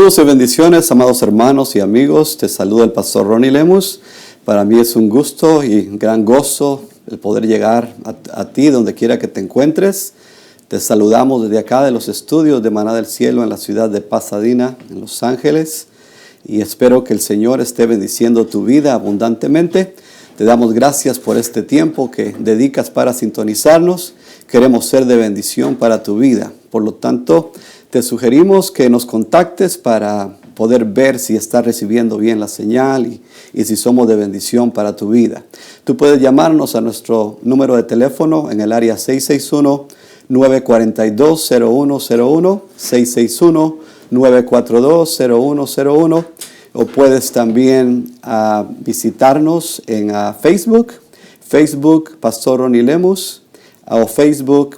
Saludos y bendiciones, amados hermanos y amigos. Te saluda el pastor Ronnie Lemus. Para mí es un gusto y un gran gozo el poder llegar a ti donde quiera que te encuentres. Te saludamos desde acá de los estudios de Maná del Cielo en la ciudad de Pasadena, en Los Ángeles. Y espero que el Señor esté bendiciendo tu vida abundantemente. Te damos gracias por este tiempo que dedicas para sintonizarnos. Queremos ser de bendición para tu vida. Por lo tanto, te sugerimos que nos contactes para poder ver si estás recibiendo bien la señal y si somos de bendición para tu vida. Tú puedes llamarnos a nuestro número de teléfono en el área 661-942-0101, 661-942-0101, o puedes también visitarnos en Facebook Pastor Ronnie Lemus, o Facebook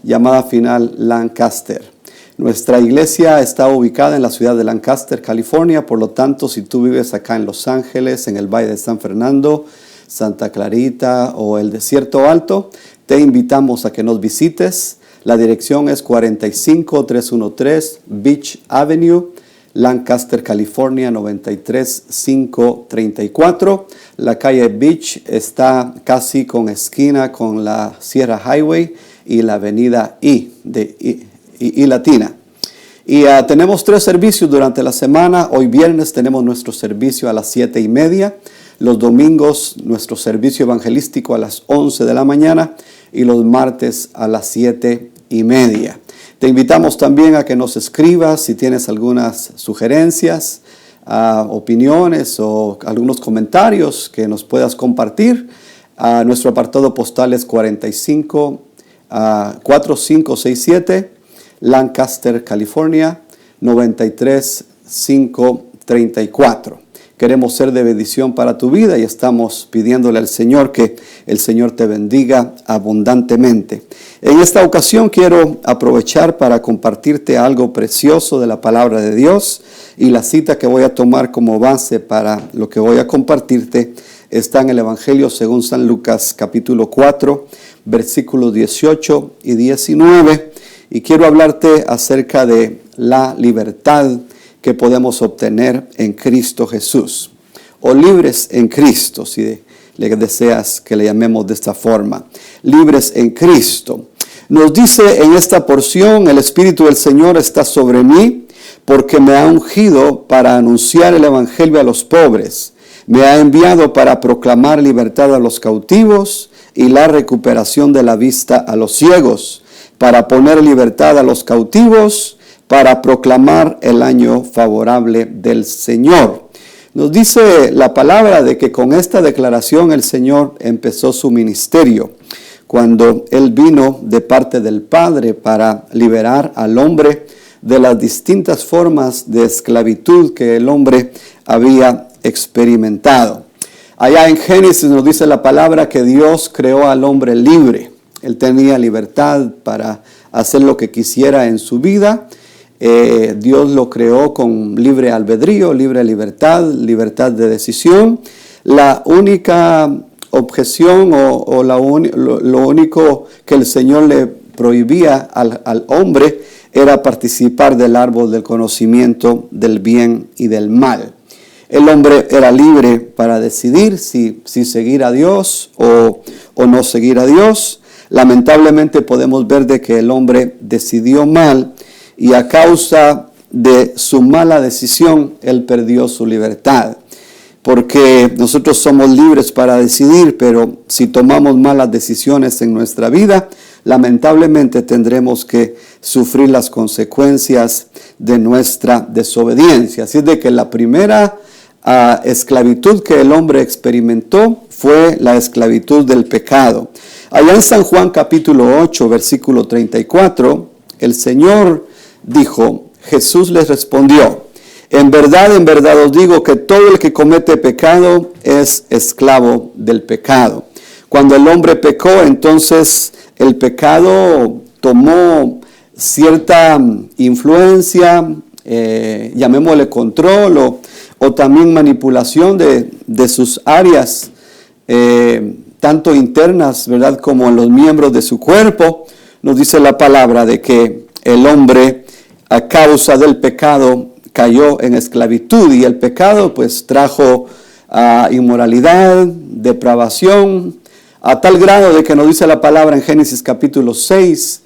llamada final Lancaster. Nuestra iglesia está ubicada en la ciudad de Lancaster, California. Por lo tanto, si tú vives acá en Los Ángeles, en el Valle de San Fernando, Santa Clarita o el Desierto Alto, te invitamos a que nos visites. La dirección es 45313 Beach Avenue, Lancaster, California, 93534. La calle Beach está casi con esquina con la Sierra Highway y la avenida I Latina. Y tenemos 3 servicios durante la semana. Hoy viernes tenemos nuestro servicio a las 7:30. Los domingos nuestro servicio evangelístico a las 11 de la mañana y los martes a las 7:30. Te invitamos también a que nos escribas si tienes algunas sugerencias, opiniones o algunos comentarios que nos puedas compartir. Nuestro apartado postal es 4567 Lancaster, California, 93534. Queremos ser de bendición para tu vida y estamos pidiéndole al Señor que el Señor te bendiga abundantemente. En esta ocasión quiero aprovechar para compartirte algo precioso de la palabra de Dios, y la cita que voy a tomar como base para lo que voy a compartirte está en el Evangelio según San Lucas, capítulo 4, versículos 18 y 19. Y quiero hablarte acerca de la libertad que podemos obtener en Cristo Jesús, o libres en Cristo, si le deseas que le llamemos de esta forma, libres en Cristo. Nos dice en esta porción: el Espíritu del Señor está sobre mí, porque me ha ungido para anunciar el evangelio a los pobres. Me ha enviado para proclamar libertad a los cautivos y la recuperación de la vista a los ciegos, para poner libertad a los cautivos, para proclamar el año favorable del Señor. Nos dice la palabra de que con esta declaración el Señor empezó su ministerio, cuando Él vino de parte del Padre para liberar al hombre de las distintas formas de esclavitud que el hombre había experimentado. Allá en Génesis nos dice la palabra que Dios creó al hombre libre. Él tenía libertad para hacer lo que quisiera en su vida. Dios lo creó con libre albedrío, libre libertad de decisión. La única objeción o lo único que el Señor le prohibía al hombre era participar del árbol del conocimiento del bien y del mal. El hombre era libre para decidir si seguir a Dios o no seguir a Dios. Lamentablemente podemos ver de que el hombre decidió mal, y a causa de su mala decisión, él perdió su libertad. Porque nosotros somos libres para decidir, pero si tomamos malas decisiones en nuestra vida, lamentablemente tendremos que sufrir las consecuencias de nuestra desobediencia. Así es de que la primera esclavitud que el hombre experimentó fue la esclavitud del pecado. Allá en San Juan capítulo 8, versículo 34, el Señor dijo: Jesús les respondió: en verdad os digo que todo el que comete pecado es esclavo del pecado. Cuando el hombre pecó, entonces el pecado tomó cierta influencia, llamémosle control o también manipulación de sus áreas, tanto internas, ¿verdad?, como en los miembros de su cuerpo. Nos dice la palabra de que el hombre a causa del pecado cayó en esclavitud, y el pecado pues trajo inmoralidad, depravación, a tal grado de que nos dice la palabra en Génesis capítulo 6,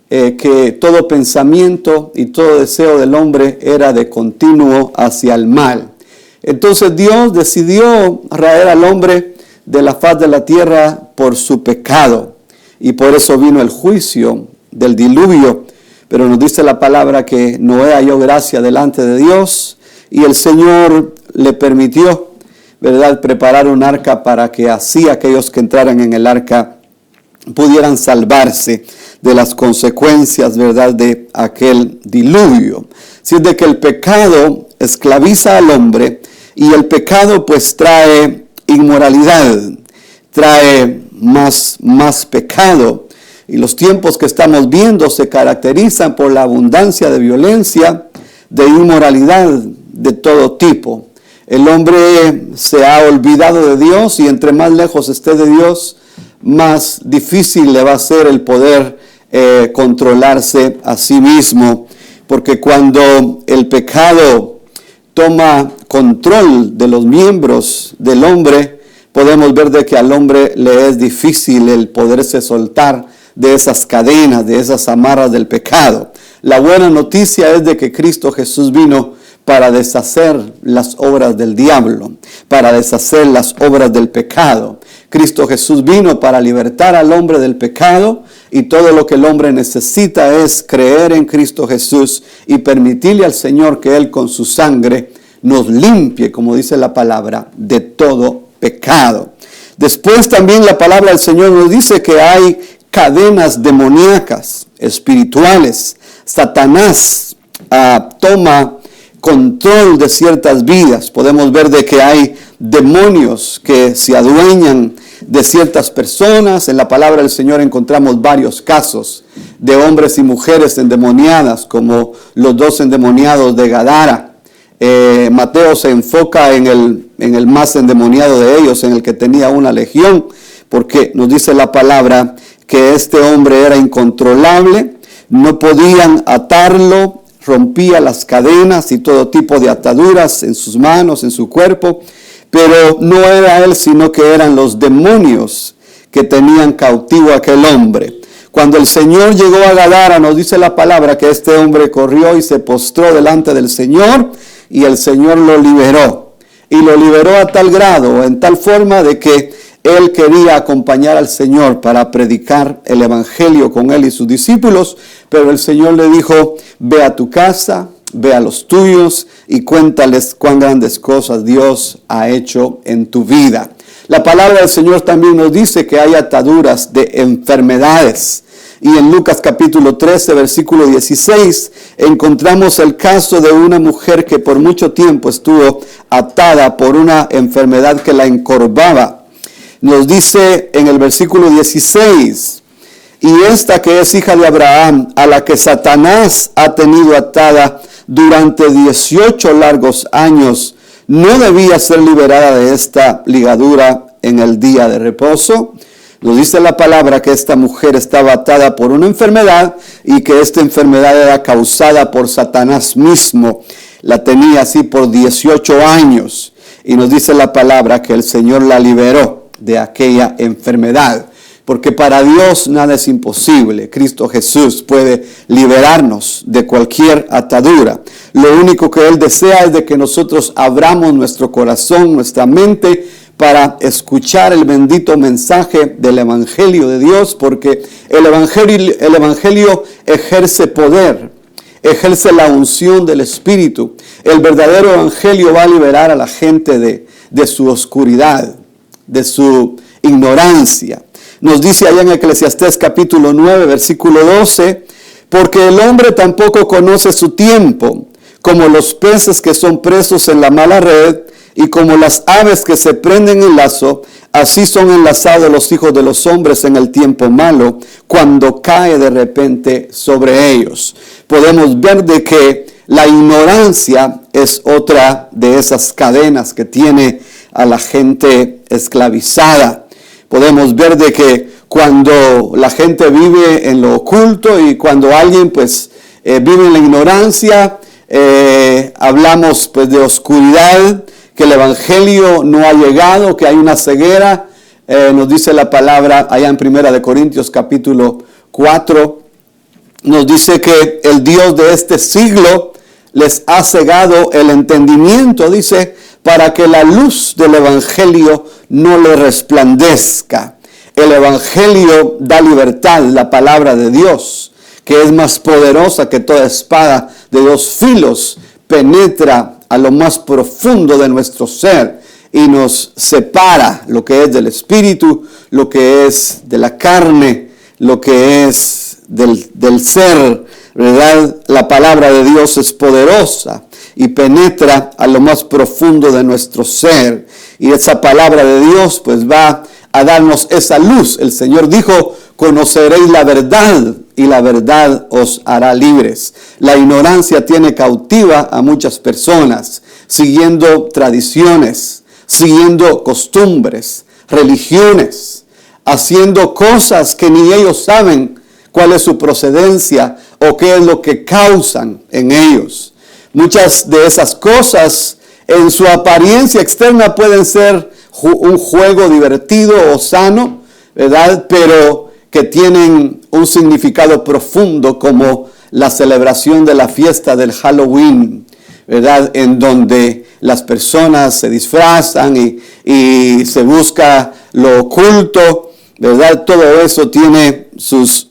que todo pensamiento y todo deseo del hombre era de continuo hacia el mal. Entonces Dios decidió raer al hombre de la faz de la tierra por su pecado, y por eso vino el juicio del diluvio. Pero nos dice la palabra que Noé halló gracia delante de Dios, y el Señor le permitió, ¿verdad?, preparar un arca para que así aquellos que entraran en el arca pudieran salvarse de las consecuencias, ¿verdad?, de aquel diluvio. Así es de que el pecado esclaviza al hombre, y el pecado pues trae inmoralidad, trae más pecado. Y los tiempos que estamos viendo se caracterizan por la abundancia de violencia, de inmoralidad de todo tipo. El hombre se ha olvidado de Dios, y entre más lejos esté de Dios, más difícil le va a ser el poder controlarse a sí mismo. Porque cuando el pecado toma control de los miembros del hombre, podemos ver de que al hombre le es difícil el poderse soltar de esas cadenas, de esas amarras del pecado. La buena noticia es de que Cristo Jesús vino para deshacer las obras del diablo, para deshacer las obras del pecado. Cristo Jesús vino para libertar al hombre del pecado, y todo lo que el hombre necesita es creer en Cristo Jesús y permitirle al Señor que Él con su sangre nos limpie, como dice la palabra, de todo pecado. Después también la palabra del Señor nos dice que hay cadenas demoníacas, espirituales. Satanás toma control de ciertas vidas. Podemos ver de que hay demonios que se adueñan de ciertas personas. En la palabra del Señor encontramos varios casos de hombres y mujeres endemoniadas, como los 2 endemoniados de Gadara. Mateo se enfoca en el más endemoniado de ellos, en el que tenía una legión, porque nos dice la palabra que este hombre era incontrolable, no podían atarlo, rompía las cadenas y todo tipo de ataduras en sus manos, en su cuerpo, pero no era él, sino que eran los demonios que tenían cautivo a aquel hombre. Cuando el Señor llegó a Gadara, nos dice la palabra que este hombre corrió y se postró delante del Señor, y el Señor lo liberó. Y lo liberó a tal grado, en tal forma de que él quería acompañar al Señor para predicar el evangelio con él y sus discípulos, pero el Señor le dijo: ve a tu casa, ve a los tuyos y cuéntales cuán grandes cosas Dios ha hecho en tu vida. La palabra del Señor también nos dice que hay ataduras de enfermedades. Y en Lucas capítulo 13, versículo 16, encontramos el caso de una mujer que por mucho tiempo estuvo atada por una enfermedad que la encorvaba. Nos dice en el versículo 16: y esta que es hija de Abraham, a la que Satanás ha tenido atada durante 18 largos años, ¿no debía ser liberada de esta ligadura en el día de reposo? Nos dice la palabra que esta mujer estaba atada por una enfermedad, y que esta enfermedad era causada por Satanás mismo. La tenía así por 18 años. Y nos dice la palabra que el Señor la liberó de aquella enfermedad. Porque para Dios nada es imposible. Cristo Jesús puede liberarnos de cualquier atadura. Lo único que Él desea es de que nosotros abramos nuestro corazón, nuestra mente, para escuchar el bendito mensaje del Evangelio de Dios, porque el Evangelio ejerce poder, ejerce la unción del Espíritu. El verdadero Evangelio va a liberar a la gente de su oscuridad, de su ignorancia. Nos dice allá en Eclesiastés capítulo 9, versículo 12, porque el hombre tampoco conoce su tiempo, como los peces que son presos en la mala red, y como las aves que se prenden en lazo, así son enlazados los hijos de los hombres en el tiempo malo, cuando cae de repente sobre ellos. Podemos ver de que la ignorancia es otra de esas cadenas que tiene a la gente esclavizada. Podemos ver de que cuando la gente vive en lo oculto, y cuando alguien pues vive en la ignorancia. Hablamos pues de oscuridad, que el evangelio no ha llegado, que hay una ceguera. Nos dice la palabra allá en 1 Corintios capítulo 4, nos dice que el Dios de este siglo les ha cegado el entendimiento, dice, para que la luz del evangelio no le resplandezca. El evangelio da libertad, la palabra de Dios, que es más poderosa que toda espada de dos filos, penetra a lo más profundo de nuestro ser y nos separa lo que es del espíritu, lo que es de la carne, lo que es del ser, ¿verdad? La palabra de Dios es poderosa y penetra a lo más profundo de nuestro ser. Y esa palabra de Dios pues va a darnos esa luz. El Señor dijo, conoceréis la verdad y la verdad os hará libres. La ignorancia tiene cautiva a muchas personas, siguiendo tradiciones, siguiendo costumbres, religiones, haciendo cosas que ni ellos saben cuál es su procedencia o qué es lo que causan en ellos. Muchas de esas cosas en su apariencia externa pueden ser un juego divertido o sano, ¿verdad? Pero que tienen un significado profundo, como la celebración de la fiesta del Halloween, ¿verdad? En donde las personas se disfrazan y se busca lo oculto, ¿verdad? Todo eso tiene sus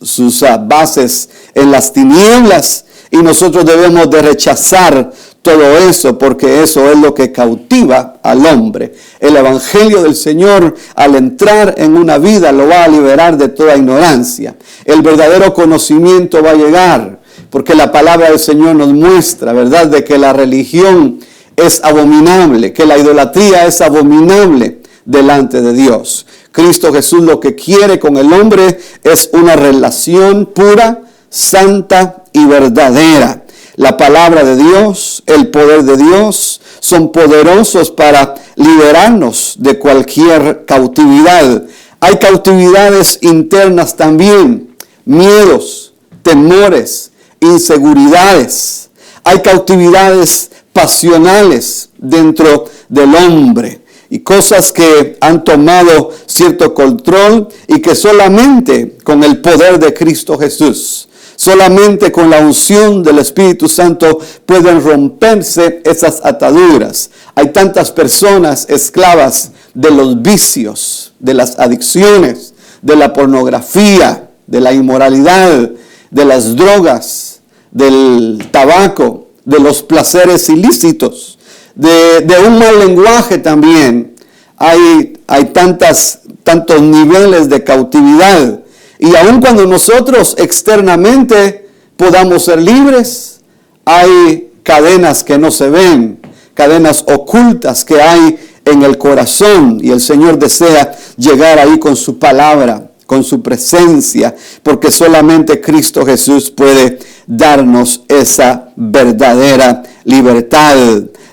bases en las tinieblas y nosotros debemos de rechazar todo eso, porque eso es lo que cautiva al hombre. El evangelio del Señor, al entrar en una vida, lo va a liberar de toda ignorancia. El verdadero conocimiento va a llegar, porque la palabra del Señor nos muestra, ¿verdad?, de que la religión es abominable, que la idolatría es abominable delante de Dios. Cristo Jesús lo que quiere con el hombre es una relación pura, santa y verdadera. La palabra de Dios, el poder de Dios, son poderosos para liberarnos de cualquier cautividad. Hay cautividades internas también, miedos, temores, inseguridades. Hay cautividades pasionales dentro del hombre y cosas que han tomado cierto control y que solamente con el poder de Cristo Jesús, solamente con la unción del Espíritu Santo pueden romperse esas ataduras. Hay tantas personas esclavas de los vicios, de las adicciones, de la pornografía, de la inmoralidad, de las drogas, del tabaco, de los placeres ilícitos, de un mal lenguaje también. Hay tantos niveles de cautividad. Y aun cuando nosotros externamente podamos ser libres, hay cadenas que no se ven, cadenas ocultas que hay en el corazón. Y el Señor desea llegar ahí con su palabra, con su presencia, porque solamente Cristo Jesús puede darnos esa verdadera libertad.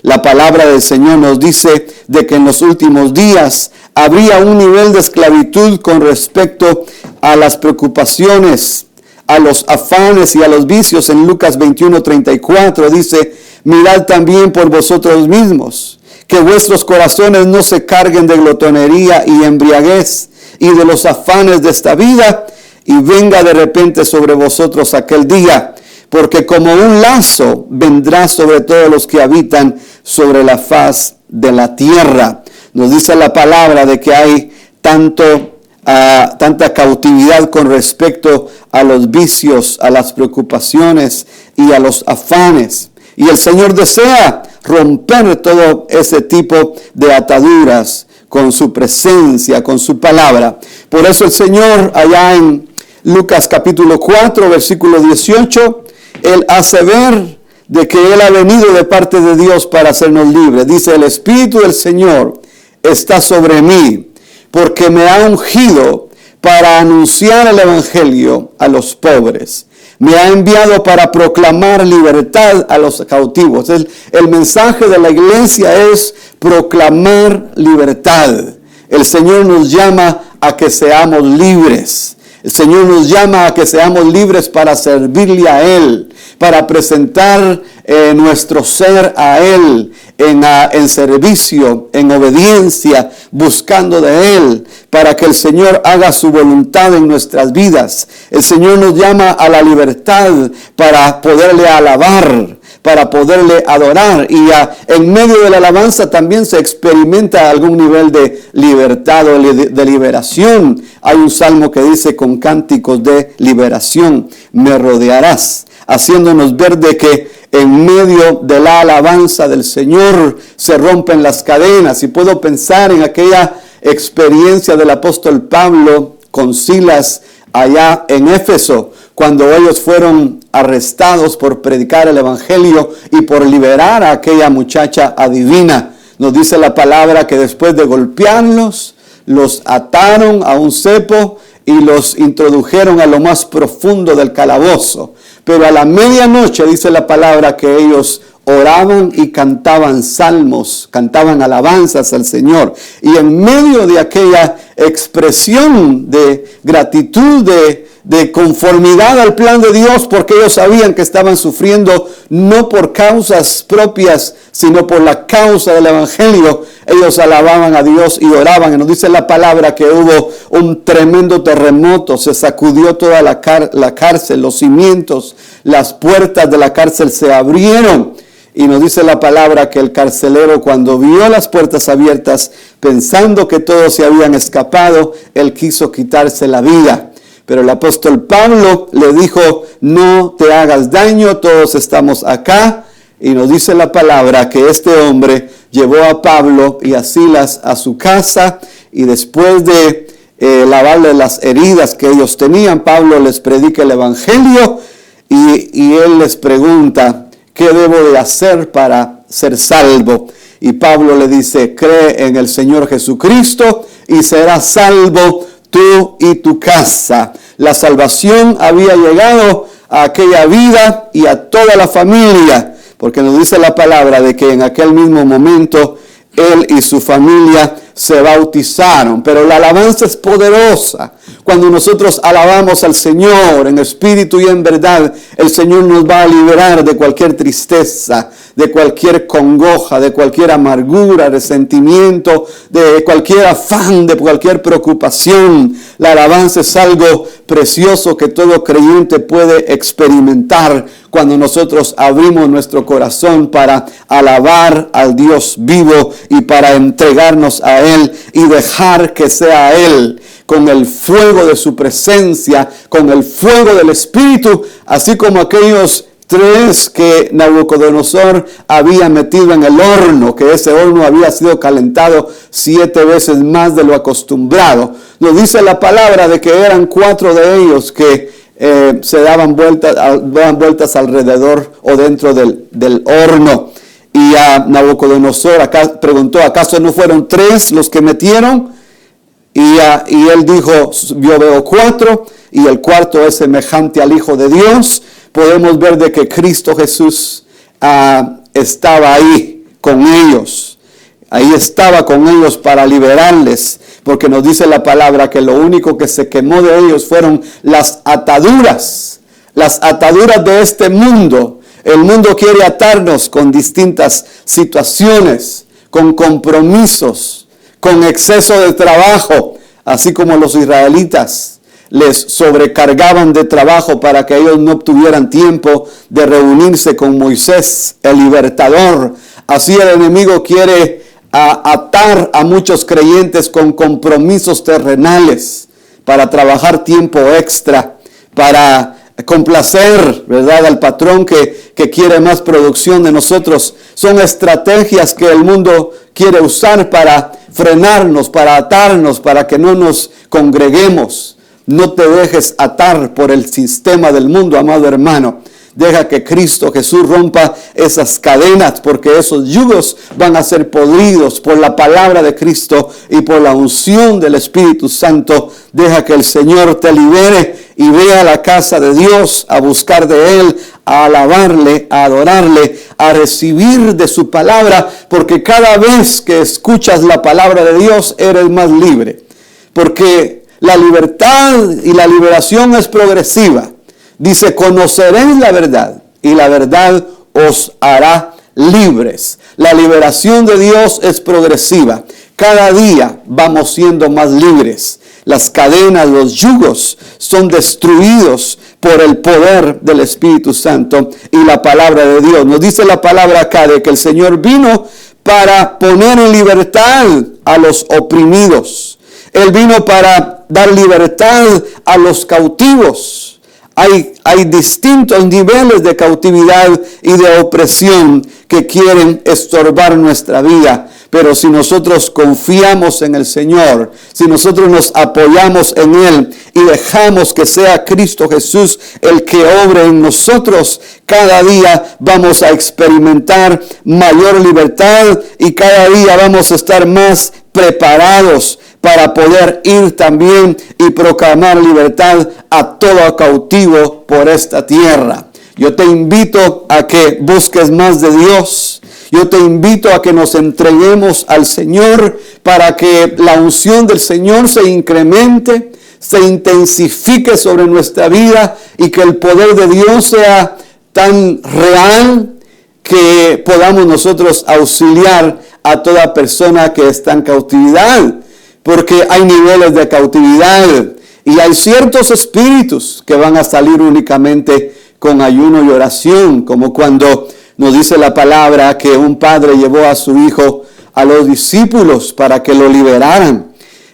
La palabra del Señor nos dice de que en los últimos días habría un nivel de esclavitud con respecto a las preocupaciones, a los afanes y a los vicios. En Lucas 21:34 dice, mirad también por vosotros mismos, que vuestros corazones no se carguen de glotonería y embriaguez y de los afanes de esta vida, y venga de repente sobre vosotros aquel día, porque como un lazo vendrá sobre todos los que habitan sobre la faz de la tierra. Nos dice la palabra de que hay tanta cautividad con respecto a los vicios, a las preocupaciones y a los afanes. Y el Señor desea romper todo ese tipo de ataduras con su presencia, con su palabra. Por eso el Señor, allá en Lucas capítulo 4, versículo 18, Él hace ver de que Él ha venido de parte de Dios para hacernos libres. Dice, el Espíritu del Señor está sobre mí, porque me ha ungido para anunciar el Evangelio a los pobres. Me ha enviado para proclamar libertad a los cautivos. El mensaje de la iglesia es proclamar libertad. El Señor nos llama a que seamos libres. El Señor nos llama a que seamos libres para servirle a Él, para presentar nuestro ser a Él en servicio, en obediencia, buscando de Él, para que el Señor haga su voluntad en nuestras vidas. El Señor nos llama a la libertad para poderle alabar, para poderle adorar, y en medio de la alabanza también se experimenta algún nivel de libertad o de liberación. Hay un salmo que dice: con cánticos de liberación me rodearás, haciéndonos ver de que en medio de la alabanza del Señor se rompen las cadenas. Y puedo pensar en aquella experiencia del apóstol Pablo con Silas allá en Éfeso, cuando ellos fueron arrestados por predicar el evangelio y por liberar a aquella muchacha adivina. Nos dice la palabra que después de golpearlos, los ataron a un cepo y los introdujeron a lo más profundo del calabozo. Pero a la medianoche dice la palabra que ellos oraban y cantaban salmos, cantaban alabanzas al Señor. Y en medio de aquella expresión de gratitud, de conformidad al plan de Dios, porque ellos sabían que estaban sufriendo no por causas propias, sino por la causa del evangelio, ellos alababan a Dios y oraban. Y nos dice la palabra que hubo un tremendo terremoto, se sacudió toda la cárcel, los cimientos, las puertas de la cárcel se abrieron. Y nos dice la palabra que el carcelero, cuando vio las puertas abiertas, pensando que todos se habían escapado, él quiso quitarse la vida. Pero el apóstol Pablo le dijo: no te hagas daño, todos estamos acá. Y nos dice la palabra que este hombre llevó a Pablo y a Silas a su casa, y después de lavarle las heridas que ellos tenían, Pablo les predica el evangelio y él les pregunta: ¿qué debo de hacer para ser salvo? Y Pablo le dice: cree en el Señor Jesucristo y serás salvo tú y tu casa. La salvación había llegado a aquella vida y a toda la familia, porque nos dice la palabra de que en aquel mismo momento él y su familia se bautizaron. Pero la alabanza es poderosa. Cuando nosotros alabamos al Señor en espíritu y en verdad, el Señor nos va a liberar de cualquier tristeza, de cualquier congoja, de cualquier amargura, resentimiento, de cualquier afán, de cualquier preocupación. La alabanza es algo precioso que todo creyente puede experimentar cuando nosotros abrimos nuestro corazón para alabar al Dios vivo y para entregarnos a Él y dejar que sea Él, con el fuego de su presencia, con el fuego del Espíritu, así como aquellos 3 que Nabucodonosor había metido en el horno, que ese horno había sido calentado 7 veces más de lo acostumbrado. Nos dice la palabra de que eran 4 de ellos que se daban vueltas alrededor o dentro del horno. Y a Nabucodonosor acá preguntó: ¿acaso no fueron 3 los que metieron? Y él dijo: yo veo 4 y el cuarto es semejante al Hijo de Dios. Podemos ver de que Cristo Jesús estaba ahí con ellos. Ahí estaba con ellos para liberarles, porque nos dice la palabra que lo único que se quemó de ellos fueron las ataduras de este mundo. El mundo quiere atarnos con distintas situaciones, con compromisos, con exceso de trabajo, así como los israelitas les sobrecargaban de trabajo para que ellos no tuvieran tiempo de reunirse con Moisés, el libertador. Así el enemigo quiere atar a muchos creyentes con compromisos terrenales para trabajar tiempo extra, para complacer, ¿verdad?, al patrón que quiere más producción de nosotros. Son estrategias que el mundo quiere usar para frenarnos, para atarnos, para que no nos congreguemos. No te dejes atar por el sistema del mundo, amado hermano. Deja que Cristo Jesús rompa esas cadenas, porque esos yugos van a ser podridos por la palabra de Cristo y por la unción del Espíritu Santo. Deja que el Señor te libere y ve a la casa de Dios a buscar de Él, a alabarle, a adorarle, a recibir de su palabra, porque cada vez que escuchas la palabra de Dios eres más libre. Porque la libertad y la liberación es progresiva. Dice: conoceréis la verdad y la verdad os hará libres. La liberación de Dios es progresiva. Cada día vamos siendo más libres. Las cadenas, los yugos son destruidos por el poder del Espíritu Santo y la palabra de Dios. Nos dice la palabra acá de que el Señor vino para poner en libertad a los oprimidos. Él vino para dar libertad a los cautivos. Hay distintos niveles de cautividad y de opresión que quieren estorbar nuestra vida. Pero si nosotros confiamos en el Señor, si nosotros nos apoyamos en Él y dejamos que sea Cristo Jesús el que obre en nosotros, cada día vamos a experimentar mayor libertad y cada día vamos a estar más preparados para poder ir también y proclamar libertad a todo cautivo por esta tierra. Yo te invito a que busques más de Dios. Yo te invito a que nos entreguemos al Señor para que la unción del Señor se incremente, se intensifique sobre nuestra vida y que el poder de Dios sea tan real que podamos nosotros auxiliar a toda persona que está en cautividad. Porque hay niveles de cautividad y hay ciertos espíritus que van a salir únicamente con ayuno y oración, como cuando nos dice la palabra que un padre llevó a su hijo a los discípulos para que lo liberaran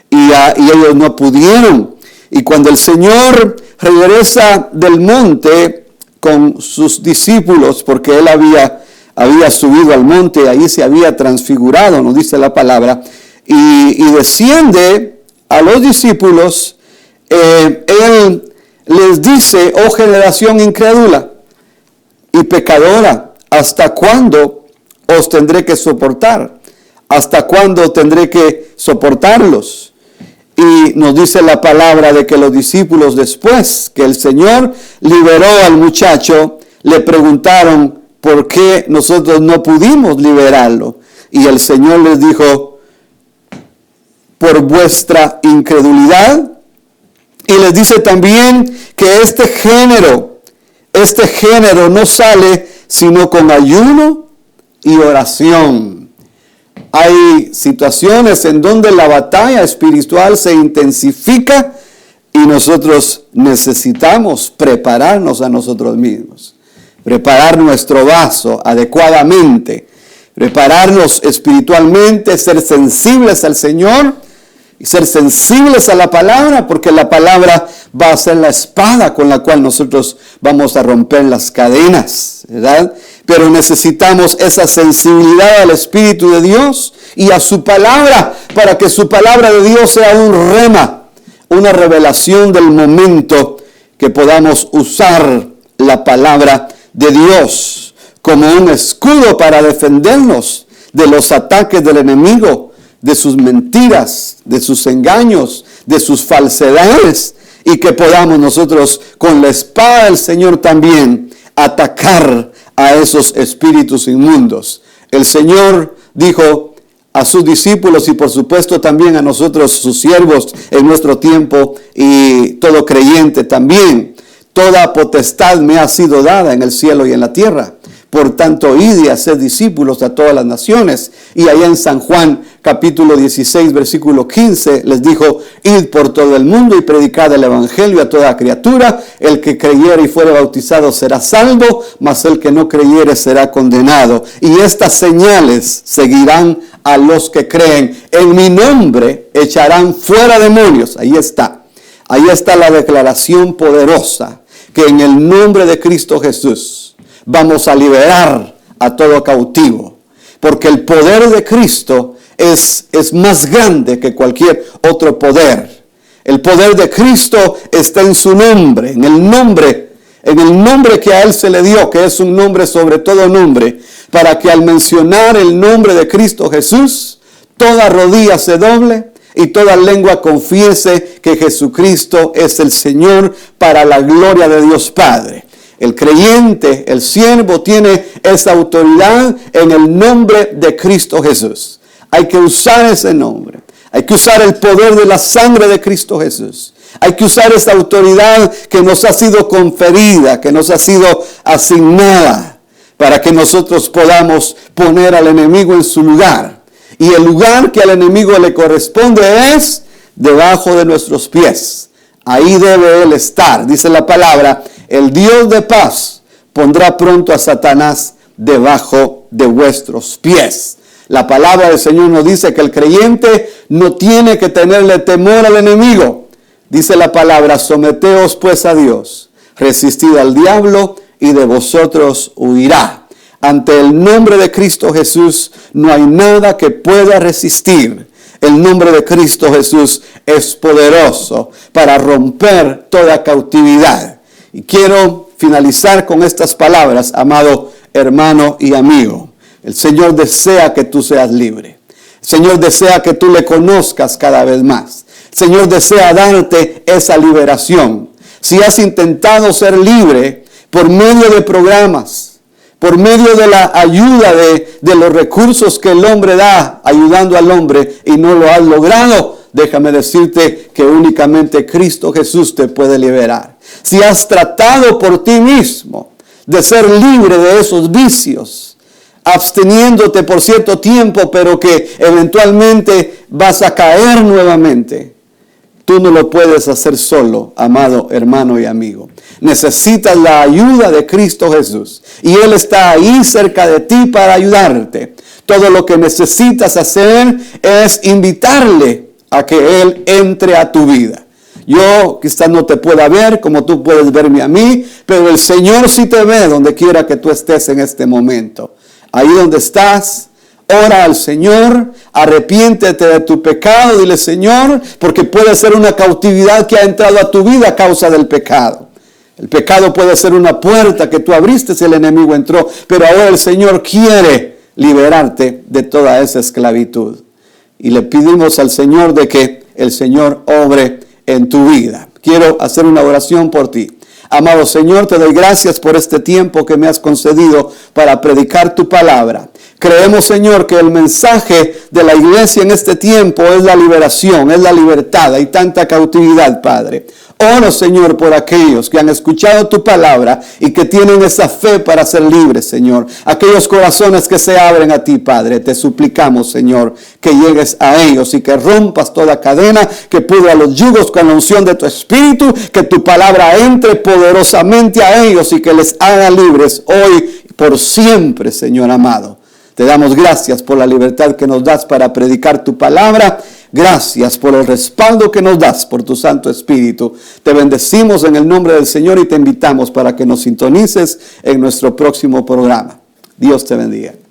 y ellos no pudieron. Y cuando el Señor regresa del monte con sus discípulos, porque Él había subido al monte y ahí se había transfigurado, nos dice la palabra, y desciende a los discípulos, Él les dice: oh generación incrédula y pecadora, ¿hasta cuándo os tendré que soportar? ¿Hasta cuándo tendré que soportarlos? Y nos dice la palabra de que los discípulos, después que el Señor liberó al muchacho, le preguntaron por qué nosotros no pudimos liberarlo. Y el Señor les dijo: por vuestra incredulidad. Y les dice también que este género no sale sino con ayuno y oración. Hay situaciones en donde la batalla espiritual se intensifica y nosotros necesitamos prepararnos a nosotros mismos, preparar nuestro vaso adecuadamente, prepararnos espiritualmente, ser sensibles al Señor y ser sensibles a la palabra, porque la palabra va a ser la espada con la cual nosotros vamos a romper las cadenas, ¿verdad? Pero necesitamos esa sensibilidad al Espíritu de Dios y a su palabra, para que su palabra de Dios sea un rema, una revelación del momento, que podamos usar la palabra de Dios como un escudo para defendernos de los ataques del enemigo, de sus mentiras, de sus engaños, de sus falsedades, y que podamos nosotros con la espada del Señor también atacar a esos espíritus inmundos. El Señor dijo a sus discípulos y por supuesto también a nosotros, sus siervos en nuestro tiempo, y todo creyente también: toda potestad me ha sido dada en el cielo y en la tierra. Por tanto, id y haced discípulos a todas las naciones. Y allá en San Juan, capítulo 16, versículo 15, les dijo: id por todo el mundo y predicad el evangelio a toda criatura. El que creyere y fuere bautizado será salvo, mas el que no creyere será condenado. Y estas señales seguirán a los que creen. En mi nombre echarán fuera demonios. Ahí está la declaración poderosa, que en el nombre de Cristo Jesús vamos a liberar a todo cautivo, porque el poder de Cristo es más grande que cualquier otro poder. El poder de Cristo está en su nombre, en el nombre que a Él se le dio, que es un nombre sobre todo nombre, para que al mencionar el nombre de Cristo Jesús, toda rodilla se doble y toda lengua confiese que Jesucristo es el Señor, para la gloria de Dios Padre. El creyente, el siervo, tiene esa autoridad en el nombre de Cristo Jesús. Hay que usar ese nombre. Hay que usar el poder de la sangre de Cristo Jesús. Hay que usar esa autoridad que nos ha sido conferida, que nos ha sido asignada, para que nosotros podamos poner al enemigo en su lugar. Y el lugar que al enemigo le corresponde es debajo de nuestros pies. Ahí debe él estar. Dice la palabra, el Dios de paz pondrá pronto a Satanás debajo de vuestros pies. La palabra del Señor nos dice que el creyente no tiene que tenerle temor al enemigo. Dice la palabra, someteos pues a Dios, resistid al diablo y de vosotros huirá. Ante el nombre de Cristo Jesús no hay nada que pueda resistir. El nombre de Cristo Jesús es poderoso para romper toda cautividad. Y quiero finalizar con estas palabras, amado hermano y amigo. El Señor desea que tú seas libre. El Señor desea que tú le conozcas cada vez más. El Señor desea darte esa liberación. Si has intentado ser libre por medio de programas, por medio de la ayuda de los recursos que el hombre da, ayudando al hombre, y no lo has logrado, déjame decirte que únicamente Cristo Jesús te puede liberar. Si has tratado por ti mismo de ser libre de esos vicios, absteniéndote por cierto tiempo, pero que eventualmente vas a caer nuevamente, tú no lo puedes hacer solo, amado hermano y amigo. Necesitas la ayuda de Cristo Jesús. Y Él está ahí cerca de ti para ayudarte. Todo lo que necesitas hacer es invitarle a que Él entre a tu vida. Yo quizás no te pueda ver como tú puedes verme a mí, pero el Señor sí te ve donde quiera que tú estés en este momento. Ahí donde estás, ora al Señor, arrepiéntete de tu pecado, dile Señor, porque puede ser una cautividad que ha entrado a tu vida a causa del pecado. El pecado puede ser una puerta que tú abriste si el enemigo entró, pero ahora el Señor quiere liberarte de toda esa esclavitud. Y le pedimos al Señor de que el Señor obre en tu vida. Quiero hacer una oración por ti. Amado Señor, te doy gracias por este tiempo que me has concedido para predicar tu palabra. Creemos, Señor, que el mensaje de la iglesia en este tiempo es la liberación, es la libertad. Hay tanta cautividad, Padre. Oro, Señor, por aquellos que han escuchado tu palabra y que tienen esa fe para ser libres, Señor. Aquellos corazones que se abren a ti, Padre. Te suplicamos, Señor, que llegues a ellos y que rompas toda cadena, que pudra los yugos con la unción de tu Espíritu, que tu palabra entre poderosamente a ellos y que les haga libres hoy y por siempre, Señor amado. Te damos gracias por la libertad que nos das para predicar tu palabra. Gracias por el respaldo que nos das por tu Santo Espíritu. Te bendecimos en el nombre del Señor y te invitamos para que nos sintonices en nuestro próximo programa. Dios te bendiga.